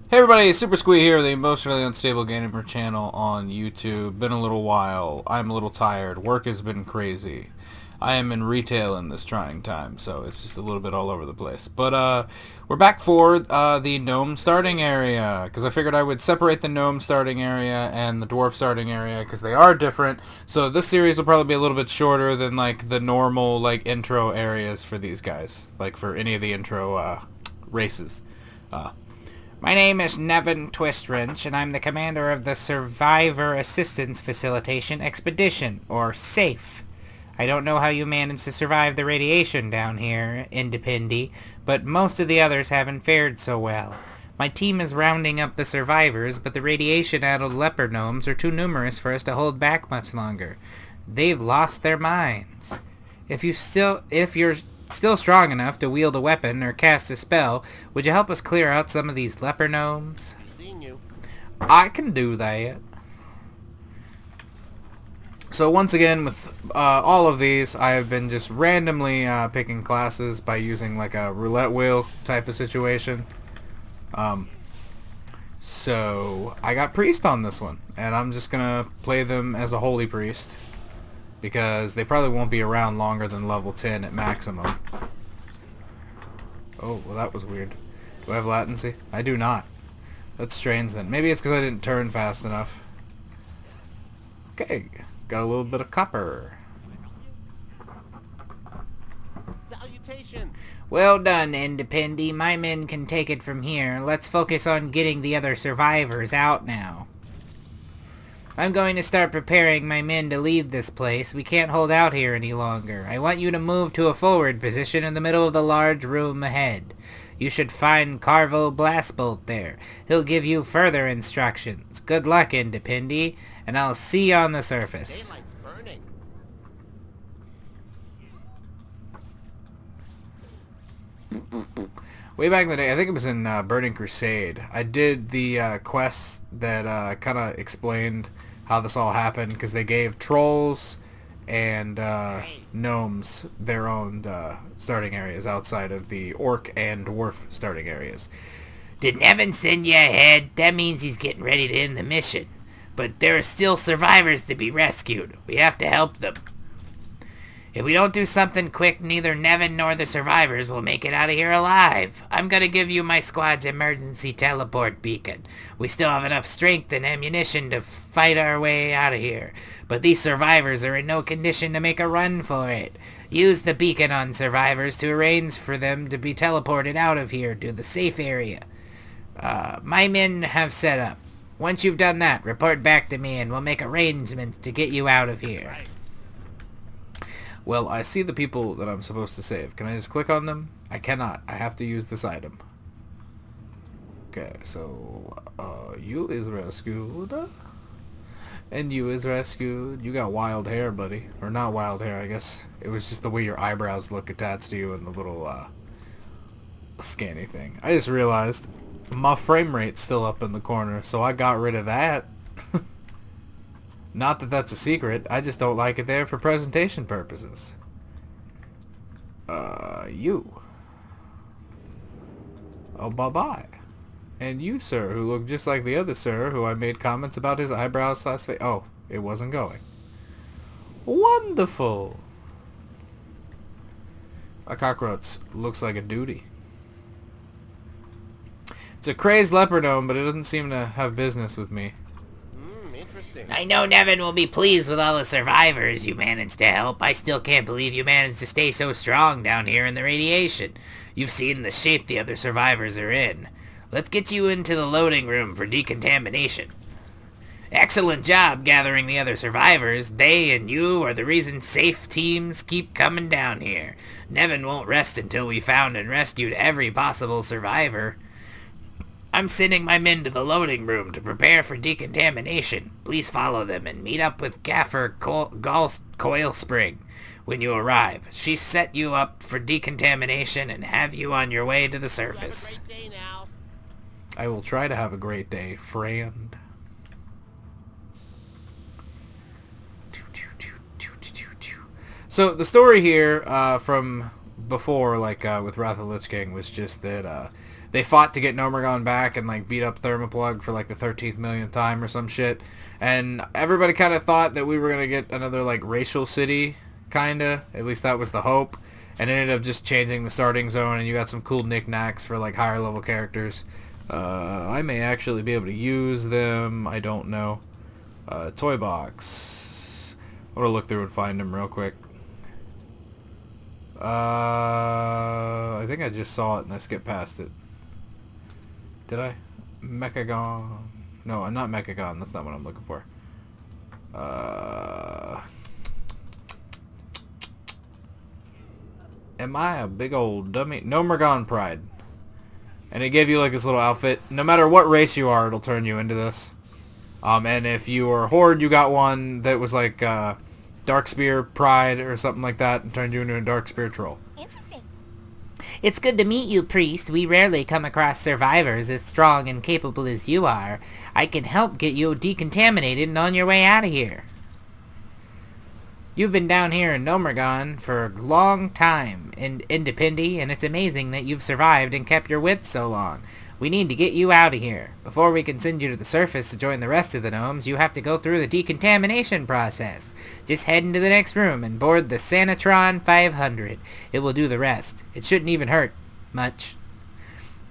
Hey everybody, Super Squee here, the emotionally unstable gamer channel on YouTube. Been a little while. I'm a little tired. Work has been crazy. I am in retail in this trying time, so it's just a little bit all over the place. But we're back for the gnome starting area, because I figured I would separate the gnome starting area and the dwarf starting area, because they are different. So this series will probably be a little bit shorter than like the normal like intro areas for these guys, like for any of the intro races. My name is Nevin Twistwrench, and I'm the commander of the Survivor Assistance Facilitation Expedition, or SAFE. I don't know how you managed to survive the radiation down here, Independy, but most of the others haven't fared so well. My team is rounding up the survivors, but the radiation-addled leper gnomes are too numerous for us to hold back much longer. They've lost their minds. If you're still strong enough to wield a weapon or cast a spell, would you help us clear out some of these leper gnomes? Seen you. I can do that. So once again, with all of these, I have been just randomly picking classes by using like a roulette wheel type of situation. So I got priest on this one, and I'm just gonna play them as a holy priest, because they probably won't be around longer than level 10 at maximum. Oh, well that was weird. Do I have latency? I do not. That's strange then. Maybe it's because I didn't turn fast enough. Okay, got a little bit of copper. Salutations. Well done, Independy. My men can take it from here. Let's focus on getting the other survivors out now. I'm going to start preparing my men to leave this place. We can't hold out here any longer. I want you to move to a forward position in the middle of the large room ahead. You should find Carvo Blastbolt there. He'll give you further instructions. Good luck, Independy, and I'll see you on the surface. Daylight's burning. Way back in the day, I think it was in Burning Crusade, I did the quests that kind of explained how this all happened, because they gave trolls and gnomes their own starting areas outside of the orc and dwarf starting areas. Did Nevin send you ahead? That means he's getting ready to end the mission. But there are still survivors to be rescued. We have to help them. If we don't do something quick, neither Nevin nor the survivors will make it out of here alive. I'm gonna give you my squad's emergency teleport beacon. We still have enough strength and ammunition to fight our way out of here, but these survivors are in no condition to make a run for it. Use the beacon on survivors to arrange for them to be teleported out of here to the safe area. My men have set up. Once you've done that, report back to me and we'll make arrangements to get you out of here. Well, I see the people that I'm supposed to save. Can I just click on them? I cannot. I have to use this item. Okay, so you is rescued. And you is rescued. You got wild hair, buddy. Or not wild hair, I guess. It was just the way your eyebrows look attached to you and the little scanny thing. I just realized my frame rate's still up in the corner, so I got rid of that. Not that that's a secret, I just don't like it there for presentation purposes. You. Oh, bye-bye. And you, sir, who look just like the other sir, who I made comments about his eyebrows last face. Oh, it wasn't going. Wonderful. A cockroach looks like a duty. It's a crazed leper gnome, but it doesn't seem to have business with me. Interesting. I know Nevin will be pleased with all the survivors you managed to help. I still can't believe you managed to stay so strong down here in the radiation. You've seen the shape the other survivors are in. Let's get you into the loading room for decontamination. Excellent job gathering the other survivors. They and you are the reason safe teams keep coming down here. Nevin won't rest until we found and rescued every possible survivor. I'm sending my men to the loading room to prepare for decontamination. Please follow them and meet up with Gaffer Coilspring when you arrive. She set you up for decontamination and have you on your way to the surface. Have a great day now. I will try to have a great day, friend. So the story here from before, like with Wrath of the Lich King, was just that they fought to get Nomergon back and like beat up Thermoplug for like the 13th millionth time or some shit. And everybody kind of thought that we were gonna get another like racial city, kinda. At least that was the hope. And it ended up just changing the starting zone, and you got some cool knickknacks for like higher level characters. I may actually be able to use them. I don't know. Toy box. I want to look through and find them real quick. I think I just saw it and I skipped past it. Did I? Mechagon. No, I'm not Mechagon. That's not what I'm looking for. Am I a big old dummy? Nomergon Pride. And it gave you like this little outfit. No matter what race you are, it'll turn you into this. And if you are Horde, you got one that was like Darkspear Pride or something like that, and turned you into a Darkspear Troll. Interesting. It's good to meet you, Priest. We rarely come across survivors as strong and capable as you are. I can help get you decontaminated and on your way out of here. You've been down here in Nomergon for a long time, Independi, and it's amazing that you've survived and kept your wits so long. We need to get you out of here. Before we can send you to the surface to join the rest of the gnomes, you have to go through the decontamination process. Just head into the next room and board the Sanitron 500. It will do the rest. It shouldn't even hurt much.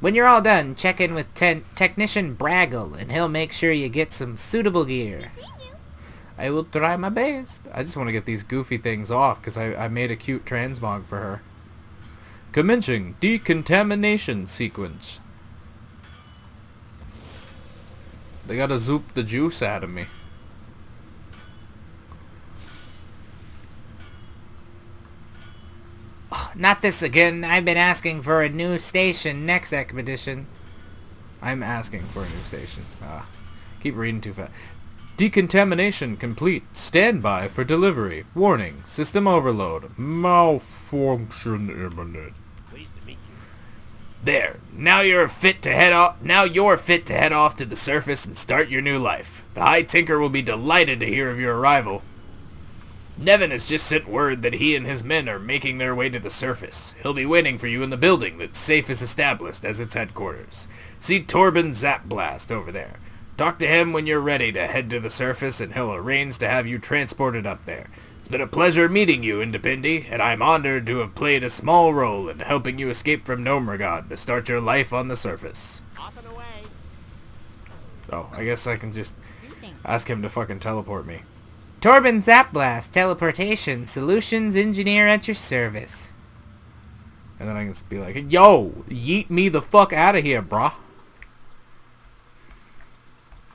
When you're all done, check in with Technician Braggle, and he'll make sure you get some suitable gear. I will try my best. I just want to get these goofy things off because I made a cute transmog for her. Commencing decontamination sequence. They gotta zoop the juice out of me. Oh, not this again. I've been asking for a new station next expedition. I'm asking for a new station. Keep reading too fast. Decontamination complete. Standby for delivery. Warning. System overload. Malfunction imminent. Pleased to meet you. There. Now you're fit to head off. Now you're fit to head off to the surface and start your new life. The High Tinker will be delighted to hear of your arrival. Nevin has just sent word that he and his men are making their way to the surface. He'll be waiting for you in the building that Safe is established as its headquarters. See Torben Zapblast over there. Talk to him when you're ready to head to the surface, and he'll arrange to have you transported up there. It's been a pleasure meeting you, Independi, and I'm honored to have played a small role in helping you escape from Nomergon to start your life on the surface. Off and away. Oh, I guess I can just ask him to fucking teleport me. Torben Zapblast, Teleportation Solutions Engineer at your service. And then I can just be like, yo, yeet me the fuck out of here, brah.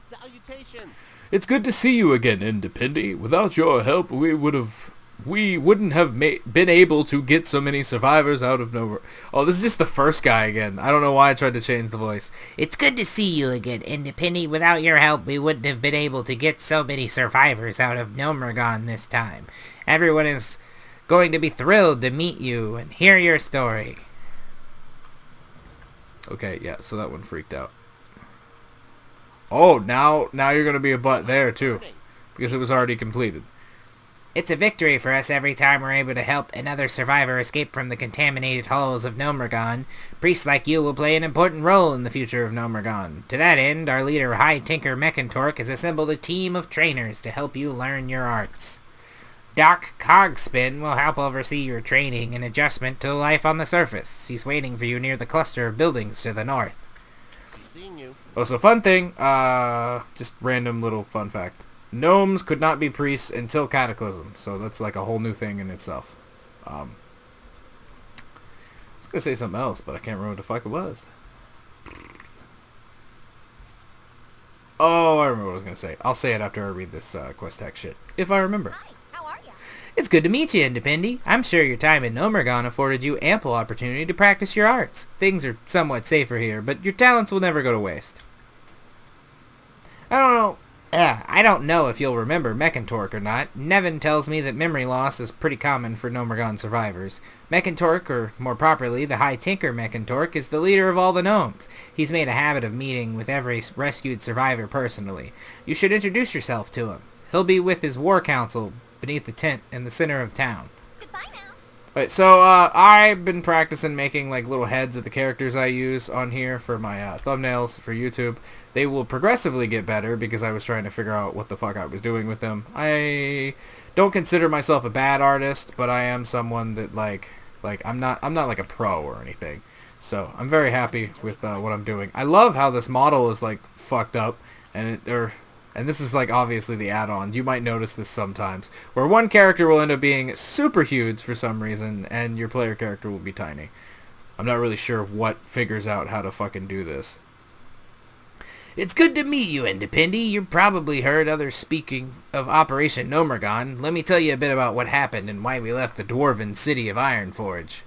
Salutations. It's good to see you again, Independi. Without your help, we wouldn't have been able to get so many survivors out of nowhere. Oh, this is just the first guy again. I don't know why I tried to change the voice. It's good to see you again, Independi. Without your help, we wouldn't have been able to get so many survivors out of Nomergon this time. Everyone is going to be thrilled to meet you and hear your story. Okay, yeah, so that one freaked out. Oh, now you're going to be a butt there, too. Because it was already completed. It's a victory for us every time we're able to help another survivor escape from the contaminated halls of Nomergon. Priests like you will play an important role in the future of Nomergon. To that end, our leader High Tinker Mechantork has assembled a team of trainers to help you learn your arts. Doc Cogspin will help oversee your training and adjustment to life on the surface. He's waiting for you near the cluster of buildings to the north. Seeing you. Oh, so fun thing, just random little fun fact. Gnomes could not be priests until Cataclysm, so that's like a whole new thing in itself. I was gonna say something else, but I can't remember what the fuck it was. Oh, I remember what I was gonna say. I'll say it after I read this quest tech shit, if I remember. Hi, how are ya? It's good to meet you, Independi. I'm sure your time in Nomergon afforded you ample opportunity to practice your arts. Things are somewhat safer here, but your talents will never go to waste. I don't know if you'll remember Mechantork or not. Nevin tells me that memory loss is pretty common for Nomergon survivors. Mechantork, or more properly, the High Tinker Mechantork, is the leader of all the gnomes. He's made a habit of meeting with every rescued survivor personally. You should introduce yourself to him. He'll be with his war council beneath the tent in the center of town. Goodbye now. Right, so I've been practicing making like little heads of the characters I use on here for my thumbnails for YouTube. They will progressively get better because I was trying to figure out what the fuck I was doing with them. I don't consider myself a bad artist, but I am someone that like I'm not like a pro or anything. So I'm very happy with what I'm doing. I love how this model is like fucked up, and and this is like obviously the add-on. You might notice this sometimes, where one character will end up being super huge for some reason, and your player character will be tiny. I'm not really sure what figures out how to fucking do this. It's good to meet you, Independy. You've probably heard others speaking of Operation Nomergon. Let me tell you a bit about what happened and why we left the dwarven city of Ironforge.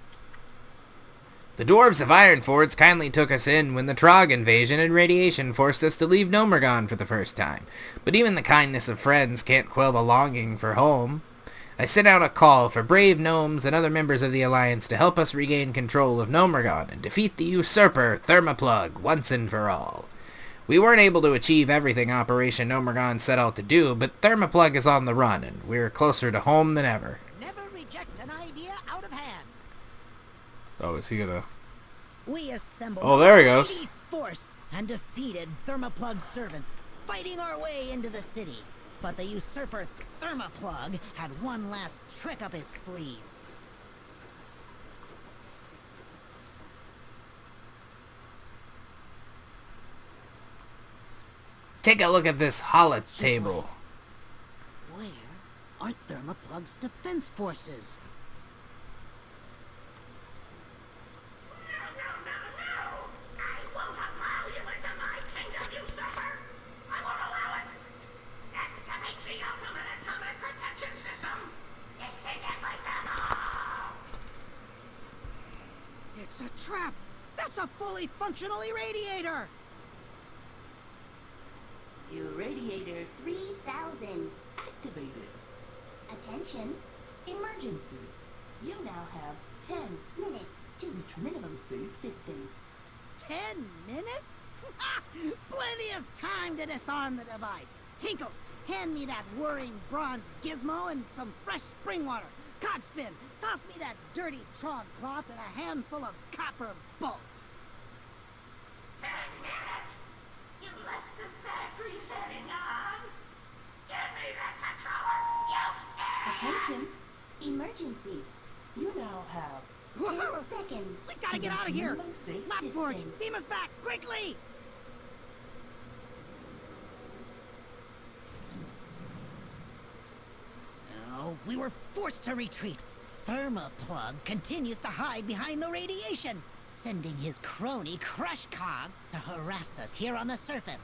The dwarves of Ironforge kindly took us in when the Trog invasion and radiation forced us to leave Nomergon for the first time. But even the kindness of friends can't quell the longing for home. I sent out a call for brave gnomes and other members of the Alliance to help us regain control of Nomergon and defeat the usurper Thermoplug once and for all. We weren't able to achieve everything Operation Nomergon set out to do, but Thermoplug is on the run, and we're closer to home than ever. Never reject an idea out of hand. Oh, is he gonna... We assembled Oh, there he a goes. mighty force and defeated Thermoplug's servants, fighting our way into the city. But the usurper Thermoplug had one last trick up his sleeve. Take a look at this Hollitz table. Where are Thermoplug's defense forces? It's a trap! That's a fully functional irradiator! Irradiator 3000 activated. Attention, emergency. You now have 10 minutes to reach minimum safe distance. 10 minutes? Plenty of time to disarm the device. Hinkles, hand me that whirring bronze gizmo and some fresh spring water. Cogspin, toss me that dirty trog cloth and a handful of copper bolts. 10 minutes? You left the factory setting on? Give me that controller, you Attention, emergency. You now have 10 seconds. We've got to get out of here! Lapforge, beam us back, quickly! Oh, we were forced to retreat. Thermoplug continues to hide behind the radiation, sending his crony Crushcog to harass us here on the surface.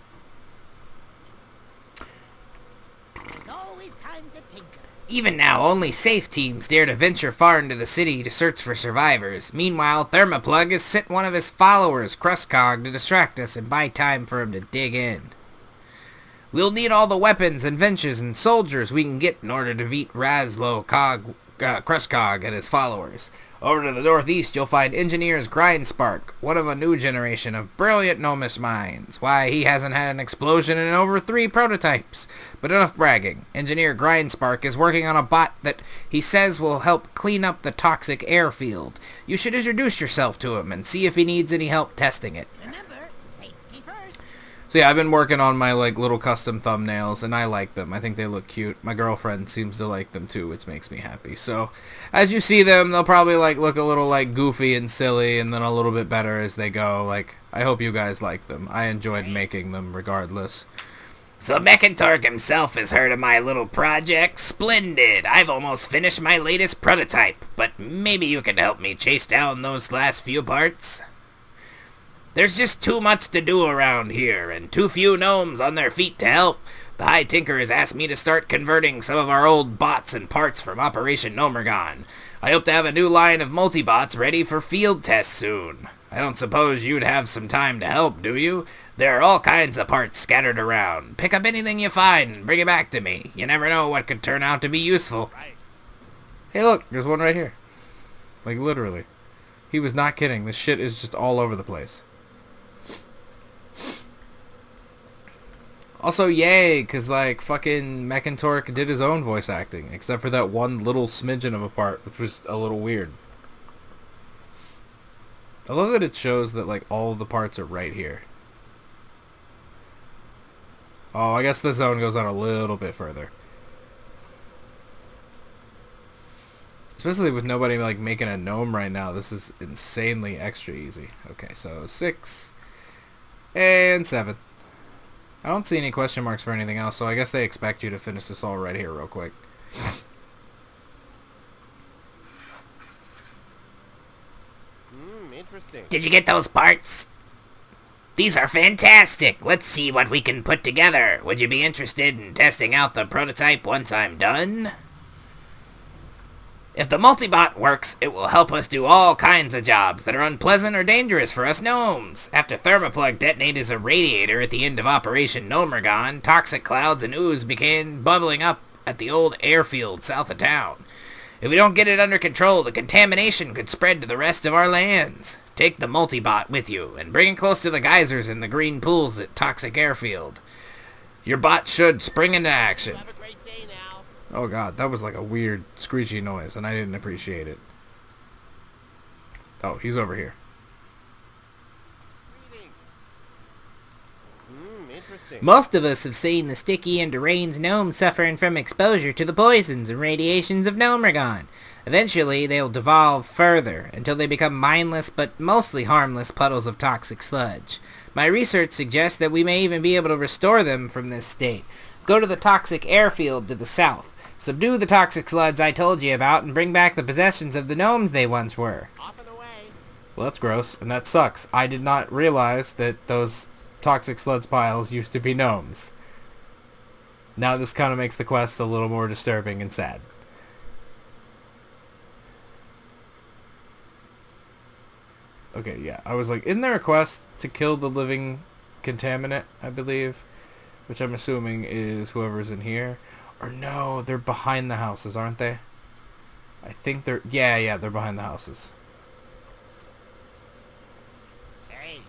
There's always time to tinker. Even now, only safe teams dare to venture far into the city to search for survivors. Meanwhile, Thermoplug has sent one of his followers, Crushcog, to distract us and buy time for him to dig in. We'll need all the weapons, inventions, and soldiers we can get in order to defeat Crushcog and his followers. Over to the northeast, you'll find Engineers Grindspark, one of a new generation of brilliant gnomish minds. Why, he hasn't had an explosion in over 3 prototypes. But enough bragging. Engineer Grindspark is working on a bot that he says will help clean up the toxic airfield. You should introduce yourself to him and see if he needs any help testing it. Remember, safety first. So yeah, I've been working on my like little custom thumbnails, and I like them. I think they look cute. My girlfriend seems to like them too, which makes me happy. So as you see them, they'll probably like look a little like goofy and silly, and then a little bit better as they go. Like, I hope you guys like them. I enjoyed making them regardless. So Mechantorg himself has heard of my little project? Splendid! I've almost finished my latest prototype, but maybe you can help me chase down those last few parts? There's just too much to do around here, and too few gnomes on their feet to help. The High Tinker has asked me to start converting some of our old bots and parts from Operation Nomergon. I hope to have a new line of multi-bots ready for field tests soon. I don't suppose you'd have some time to help, do you? There are all kinds of parts scattered around. Pick up anything you find and bring it back to me. You never know what could turn out to be useful. Hey look, there's one right here. Like literally. He was not kidding. This shit is just all over the place. Also, Also, yay, because, like, fucking Mechantork did his own voice acting, except for that one little smidgen of a part, which was a little weird. I love that it shows that, like, all of the parts are right here. Oh, I guess the zone goes on a little bit further. Especially with nobody, like, making a gnome right now. This is insanely extra easy. Okay, so 6 and 7. I don't see any question marks for anything else, so I guess they expect you to finish this all right here real quick. Interesting. Did you get those parts? These are fantastic. Let's see what we can put together. Would you be interested in testing out the prototype once I'm done? If the multibot works, it will help us do all kinds of jobs that are unpleasant or dangerous for us gnomes. After Thermoplug detonated a radiator at the end of Operation Gnomergon, toxic clouds and ooze began bubbling up at the old airfield south of town. If we don't get it under control, the contamination could spread to the rest of our lands. Take the multibot with you and bring it close to the geysers and the green pools at Toxic Airfield. Your bot should spring into action. Have a great day now. Oh god, that was like a weird screechy noise, and I didn't appreciate it. Oh, he's over here. Greetings. Interesting. Most of us have seen the sticky and deranged gnomes suffering from exposure to the poisons and radiations of Gnomergon. Eventually, they'll devolve further until they become mindless but mostly harmless puddles of toxic sludge. My research suggests that we may even be able to restore them from this state. Go to the toxic airfield to the south. Subdue the toxic sludge I told you about and bring back the possessions of the gnomes they once were. Off and away. Well, that's gross, and that sucks. I did not realize that those toxic sludge piles used to be gnomes. Now this kind of makes the quest a little more disturbing and sad. Okay, yeah, I was like, isn't there a quest to kill the living contaminant, I believe? Which I'm assuming is whoever's in here. Or no, they're behind the houses, aren't they? I think they're, yeah, they're behind the houses. Hey.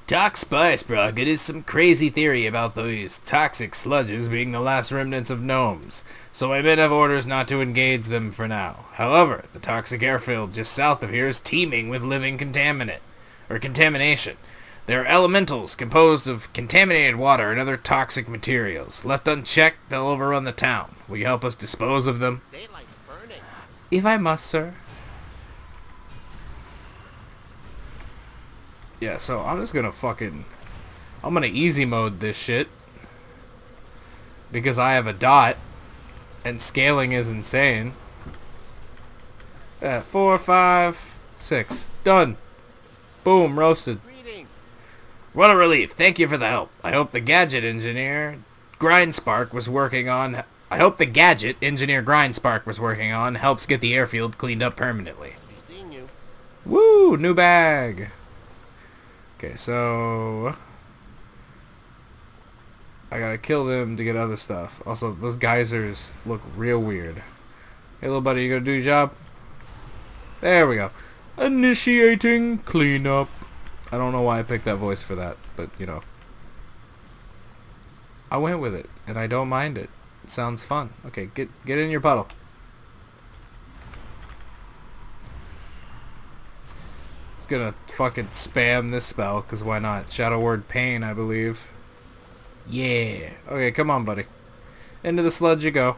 Doc Spice brought us some crazy theory about these toxic sludges being the last remnants of gnomes, so my men have orders not to engage them for now. However, the toxic airfield just south of here is teeming with living contamination. There are elementals composed of contaminated water and other toxic materials. Left unchecked, they'll overrun the town. Will you help us dispose of them? Daylight's burning. If I must, sir. Yeah, so I'm just gonna I'm gonna easy mode this shit. Because I have a dot. And scaling is insane. 4, 5, 6. Done. Boom, roasted. Greetings. What a relief. Thank you for the help. I hope the gadget engineer Grindspark was working on helps get the airfield cleaned up permanently. Be seeing you. Woo! New bag! Okay, so I gotta kill them to get other stuff. Also, those geysers look real weird. Hey, little buddy, you gonna do your job? There we go. Initiating cleanup. I don't know why I picked that voice for that, but, you know. I went with it, and I don't mind it. It sounds fun. Okay, get in your puddle. Just gonna fucking spam this spell, because why not? Shadow Word Pain, I believe. Yeah. Okay, come on, buddy. Into the sludge you go.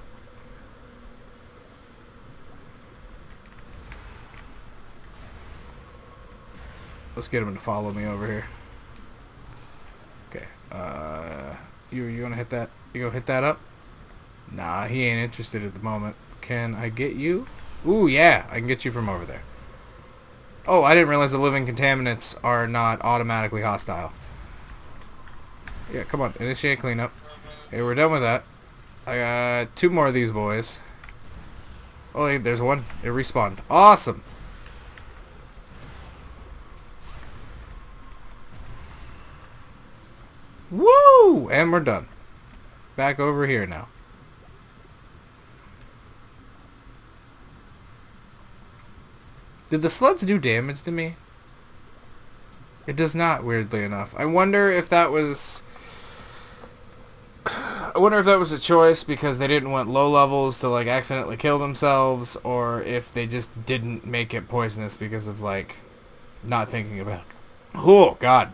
Let's get him to follow me over here. Okay. You gonna hit that? You gonna hit that up? Nah, he ain't interested at the moment. Can I get you? Ooh, yeah, I can get you from over there. Oh, I didn't realize the living contaminants are not automatically hostile. Yeah, come on, initiate cleanup. Okay, we're done with that. I got 2 more of these boys. Oh, wait, there's one. It respawned. Awesome. Woo! And we're done. Back over here now. Did the sludge do damage to me? It does not, weirdly enough. I wonder if that was I wonder if that was a choice because they didn't want low levels to like accidentally kill themselves, or if they just didn't make it poisonous because of like not thinking about it. Oh God.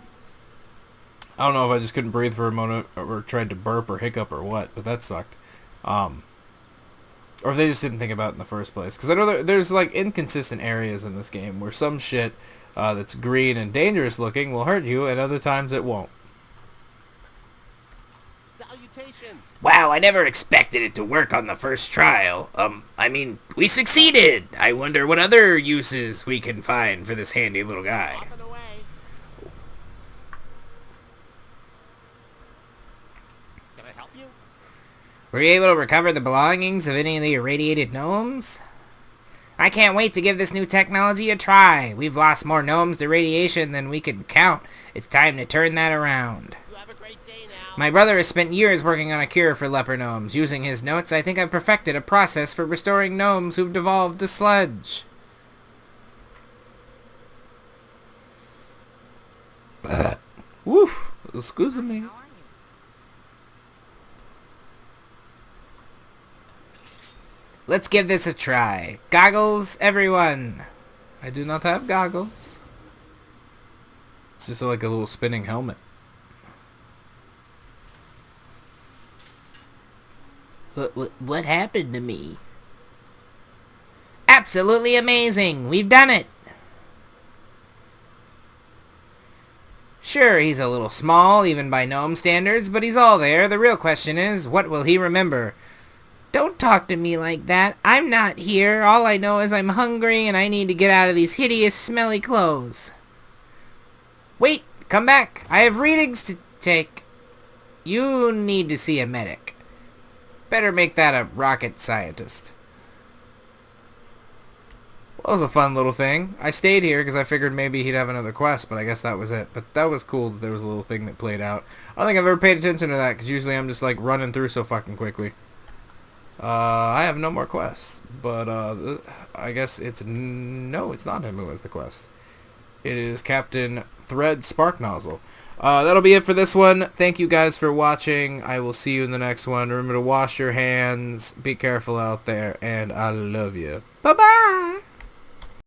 I don't know if I just couldn't breathe for a moment or tried to burp or hiccup or what, but that sucked. Or if they just didn't think about it in the first place. Because I know there's like inconsistent areas in this game where some shit that's green and dangerous looking will hurt you, and other times it won't. Salutations. Wow, I never expected it to work on the first trial. I mean, we succeeded. I wonder what other uses we can find for this handy little guy. Off and away. Can I help you? Were you able to recover the belongings of any of the irradiated gnomes? I can't wait to give this new technology a try. We've lost more gnomes to radiation than we can count. It's time to turn that around. You have a great day now. My brother has spent years working on a cure for leper gnomes. Using his notes, I think I've perfected a process for restoring gnomes who've devolved to sludge. Woof. Excuse me. Let's give this a try. Goggles, everyone. I do not have goggles. It's just like a little spinning helmet. What happened to me? Absolutely amazing. We've done it. Sure, he's a little small, even by gnome standards, but he's all there. The real question is, what will he remember? Don't talk to me like that. I'm not here. All I know is I'm hungry and I need to get out of these hideous, smelly clothes. Wait, come back. I have readings to take. You need to see a medic. Better make that a rocket scientist. Well, that was a fun little thing. I stayed here because I figured maybe he'd have another quest, but I guess that was it. But that was cool that there was a little thing that played out. I don't think I've ever paid attention to that because usually I'm just like running through so fucking quickly. I have no more quests, but I guess no, it's not him who has the quest. It is Captain Thread Spark Nozzle. That'll be it for this one. Thank you guys for watching. I will see you in the next one. Remember to wash your hands, be careful out there, and I love you. Bye-bye!